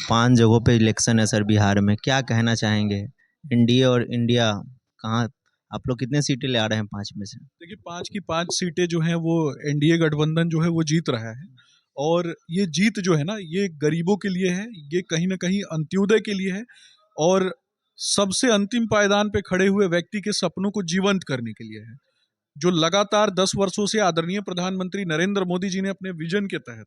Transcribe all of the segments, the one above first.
5 जगहों पे इलेक्शन है सर बिहार में, क्या कहना चाहेंगे? एनडीए और इंडिया कहाँ, आप लोग कितने सीटें ले आ रहे हैं 5 में से? देखिए, 5 की 5 सीटें जो हैं वो एनडीए गठबंधन जो है वो जीत रहा है। और ये जीत जो है ना, ये गरीबों के लिए है, ये कहीं ना कहीं अंत्योदय के लिए है, और सबसे अंतिम पायदान पे खड़े हुए व्यक्ति के सपनों को जीवंत करने के लिए है। जो लगातार 10 वर्षों से आदरणीय प्रधानमंत्री नरेंद्र मोदी जी ने अपने विजन के तहत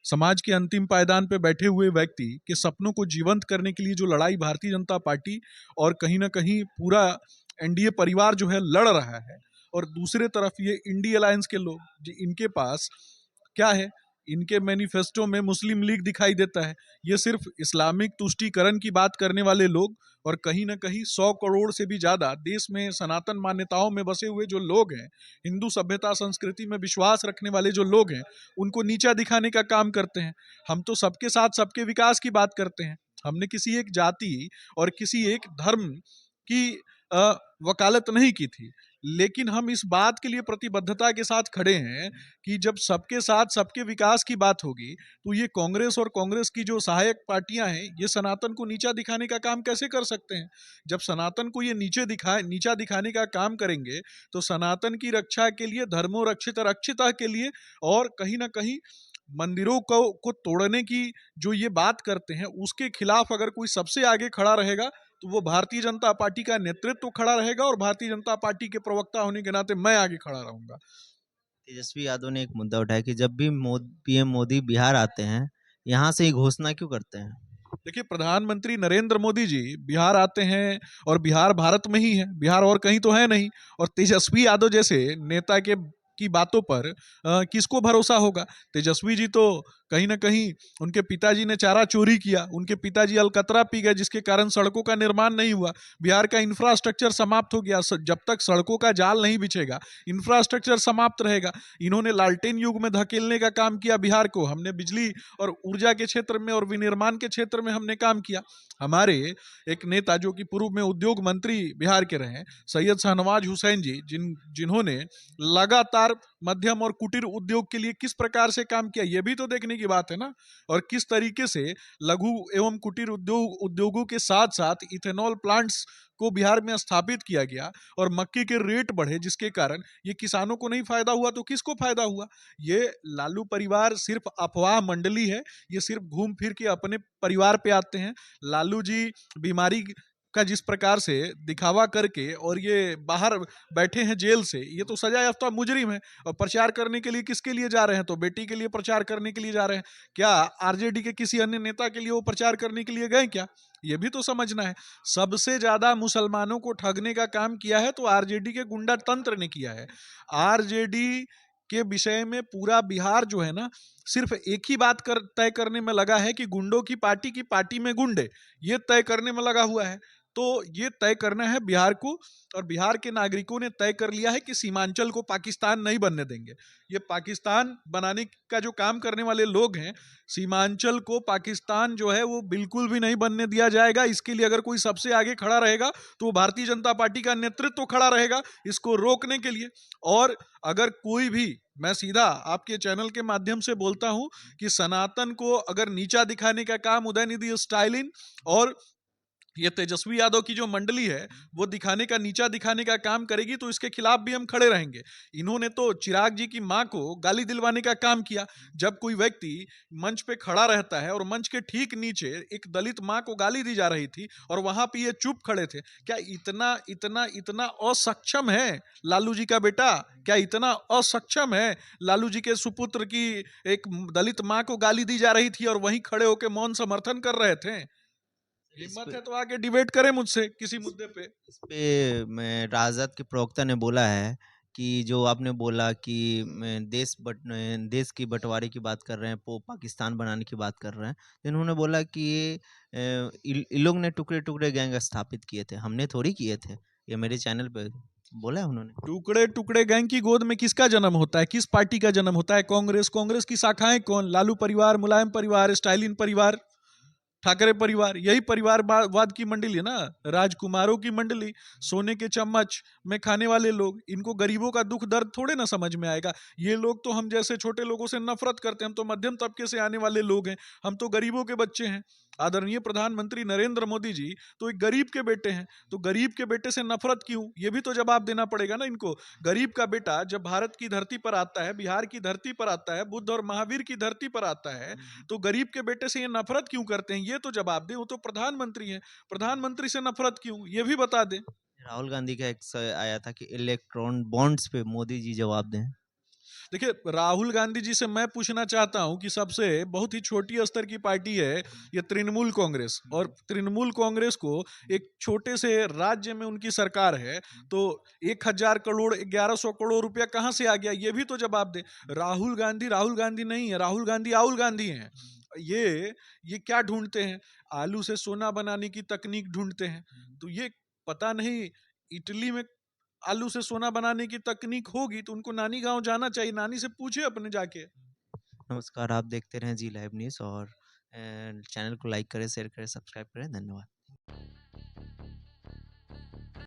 समाज के अंतिम पायदान पे बैठे हुए व्यक्ति के सपनों को जीवंत करने के लिए जो लड़ाई भारतीय जनता पार्टी और कहीं ना कहीं पूरा एनडीए परिवार जो है लड़ रहा है, और दूसरे तरफ ये इंडी अलायंस के लोग, इनके पास क्या है, इनके मैनिफेस्टो में मुस्लिम लीग दिखाई देता है। ये सिर्फ इस्लामिक तुष्टीकरण की बात करने वाले लोग, और कहीं ना कहीं 100 करोड़ से भी ज्यादा देश में सनातन मान्यताओं में बसे हुए जो लोग हैं, हिंदू सभ्यता संस्कृति में विश्वास रखने वाले जो लोग हैं, उनको नीचा दिखाने का काम करते हैं। हम तो सबके साथ सबके विकास की बात करते हैं। हमने किसी एक जाति और किसी एक धर्म की वकालत नहीं की थी, लेकिन हम इस बात के लिए प्रतिबद्धता के साथ खड़े हैं कि जब सबके साथ सबके विकास की बात होगी, तो ये कांग्रेस और कांग्रेस की जो सहायक पार्टियां हैं, ये सनातन को नीचा दिखाने का काम कैसे कर सकते हैं? जब सनातन को ये नीचा दिखाने का काम करेंगे, तो सनातन की रक्षा के लिए, धर्मो रक्षित रक्षिता के लिए, और कहीं ना कहीं मंदिरों को तोड़ने की जो ये बात करते हैं, उसके खिलाफ अगर कोई सबसे आगे खड़ा रहेगा, तो वो भारतीय जनता पार्टी का नेतृत्व खड़ा रहेगा, और भारतीय जनता पार्टी के प्रवक्ता होने के नाते मैं आगे खड़ा रहूंगा। तेजस्वी यादव ने एक मुद्दा उठाया कि जब भी पीएम मोदी बिहार आते हैं, यहाँ से ही घोषणा क्यों करते हैं? देखिए, प्रधानमंत्री नरेंद्र मोदी जी बिहार आते हैं, और बिहार भारत में ही है, बिहार और कहीं तो है नहीं। और तेजस्वी यादव जैसे नेता के की बातों पर किसको भरोसा होगा? तेजस्वी जी तो कहीं ना कहीं, उनके पिताजी ने चारा चोरी किया, उनके पिताजी अलकतरा पी गए, जिसके कारण सड़कों का निर्माण नहीं हुआ, बिहार का इंफ्रास्ट्रक्चर समाप्त हो गया। जब तक सड़कों का जाल नहीं बिछेगा, इंफ्रास्ट्रक्चर समाप्त रहेगा। इन्होंने लालटेन युग में धकेलने का काम किया बिहार को, हमने बिजली और ऊर्जा के क्षेत्र में और विनिर्माण के क्षेत्र में हमने काम किया। हमारे एक नेता जो कि पूर्व में उद्योग मंत्री बिहार के रहे, सैयद शाहनवाज हुसैन जी, जिन्होंने लगातार मध्यम और कुटीर उद्योग के लिए किस प्रकार से काम किया, यह भी तो देखने की बात है ना। और किस तरीके से लघु एवं कुटीर उद्योगों के साथ साथ इथेनॉल प्लांट्स को बिहार में स्थापित किया गया, और मक्के के रेट बढ़े, जिसके कारण ये किसानों को नहीं फायदा हुआ तो किसको फायदा हुआ? ये लालू परिवार सिर्फ अफवाह मंडली है, ये सिर्फ घूम फिर के अपने परिवार पे आते हैं। लालू जी बीमारी का जिस प्रकार से दिखावा करके और ये बाहर बैठे हैं जेल से, ये तो सजा याफ्ता मुजरिम है। और प्रचार करने के लिए किसके लिए जा रहे हैं? तो बेटी के लिए प्रचार करने के लिए जा रहे हैं। क्या आरजेडी के किसी अन्य नेता के लिए वो प्रचार करने के लिए गए क्या? ये भी तो समझना है। सबसे ज्यादा मुसलमानों को ठगने का काम किया है तो आरजेडी के गुंडा तंत्र ने किया है। आरजेडी के विषय में पूरा बिहार जो है ना, सिर्फ एक ही बात तय करने में लगा है कि गुंडों की पार्टी में गुंडे, ये तय करने में लगा हुआ है। तो ये तय करना है बिहार को, और बिहार के नागरिकों ने तय कर लिया है कि सीमांचल को पाकिस्तान नहीं बनने देंगे। ये पाकिस्तान बनाने का जो काम करने वाले लोग हैं, सीमांचल को पाकिस्तान जो है वो बिल्कुल भी नहीं बनने दिया जाएगा। इसके लिए अगर कोई सबसे आगे खड़ा रहेगा, तो वो भारतीय जनता पार्टी का नेतृत्व खड़ा रहेगा इसको रोकने के लिए। और अगर कोई भी, मैं सीधा आपके चैनल के माध्यम से बोलता हूं कि सनातन को अगर नीचा दिखाने का काम उदयनिधि स्टालिन और ये तेजस्वी यादव की जो मंडली है वो नीचा दिखाने का काम करेगी, तो इसके खिलाफ भी हम खड़े रहेंगे। इन्होंने तो चिराग जी की मां को गाली दिलवाने का काम किया। जब कोई व्यक्ति मंच पे खड़ा रहता है और मंच के ठीक नीचे एक दलित मां को गाली दी जा रही थी, और वहां पे ये चुप खड़े थे। क्या इतना इतना इतना असक्षम है लालू जी का बेटा? क्या इतना असक्षम है लालू जी के सुपुत्र की एक दलित मां को गाली दी जा रही थी और वहीं खड़े होकर मौन समर्थन कर रहे थे? हिम्मत है तो आके डिबेट करें मुझसे किसी मुद्दे पे। इस पे मैं राजद के प्रवक्ता ने बोला है कि जो आपने बोला कि देश की बंटवारे की बात कर रहे हैं, पाकिस्तान बनाने की बात कर रहे हैं, तो इन्होंने बोला कि ये इन लोग ने टुकड़े टुकड़े गैंग स्थापित किए थे, हमने थोड़ी किए थे। ये मेरे चैनल पे बोला है उन्होंने। टुकड़े टुकड़े गैंग की गोद में किसका जन्म होता है? किस पार्टी का जन्म होता है? कांग्रेस की शाखाएं कौन? लालू परिवार, मुलायम परिवार, स्टालिन परिवार, ठाकरे परिवार, यही परिवारवाद की मंडली है ना, राजकुमारों की मंडली, सोने के चम्मच में खाने वाले लोग। इनको गरीबों का दुख दर्द थोड़े ना समझ में आएगा। ये लोग तो हम जैसे छोटे लोगों से नफरत करते हैं, हम तो मध्यम तबके से आने वाले लोग हैं, हम तो गरीबों के बच्चे हैं। आदरणीय प्रधानमंत्री नरेंद्र मोदी जी तो एक गरीब के बेटे हैं, तो गरीब के बेटे से नफरत क्यों, ये भी तो जवाब देना पड़ेगा ना इनको। गरीब का बेटा जब भारत की धरती पर आता है, बिहार की धरती पर आता है, बुद्ध और महावीर की धरती पर आता है, तो गरीब के बेटे से ये नफरत क्यों करते हैं, ये तो जवाब दें। वो तो प्रधानमंत्री हैं, प्रधानमंत्री से नफरत क्यों, ये भी बता दें। राहुल गांधी का आया था कि इलेक्ट्रॉन बॉन्ड्स पे मोदी जी जवाब दें। देखिए, राहुल गांधी जी से मैं पूछना चाहता हूं कि सबसे बहुत ही छोटी स्तर की पार्टी है ये तृणमूल कांग्रेस, और तृणमूल कांग्रेस को एक छोटे से राज्य में उनकी सरकार है, तो 1,000 करोड़ 1,100 करोड़ रुपया कहां से आ गया, ये भी तो जवाब दे। राहुल गांधी नहीं है, राहुल गांधी आउल गांधी हैं। ये क्या ढूंढते हैं, आलू से सोना बनाने की तकनीक ढूंढते हैं। तो ये पता नहीं, इटली में आलू से सोना बनाने की तकनीक होगी तो उनको नानी गांव जाना चाहिए, नानी से पूछे अपने जाके। नमस्कार, आप देखते रहें जी लाइव न्यूज़ और चैनल को लाइक करें, शेयर करें, सब्सक्राइब करें। धन्यवाद।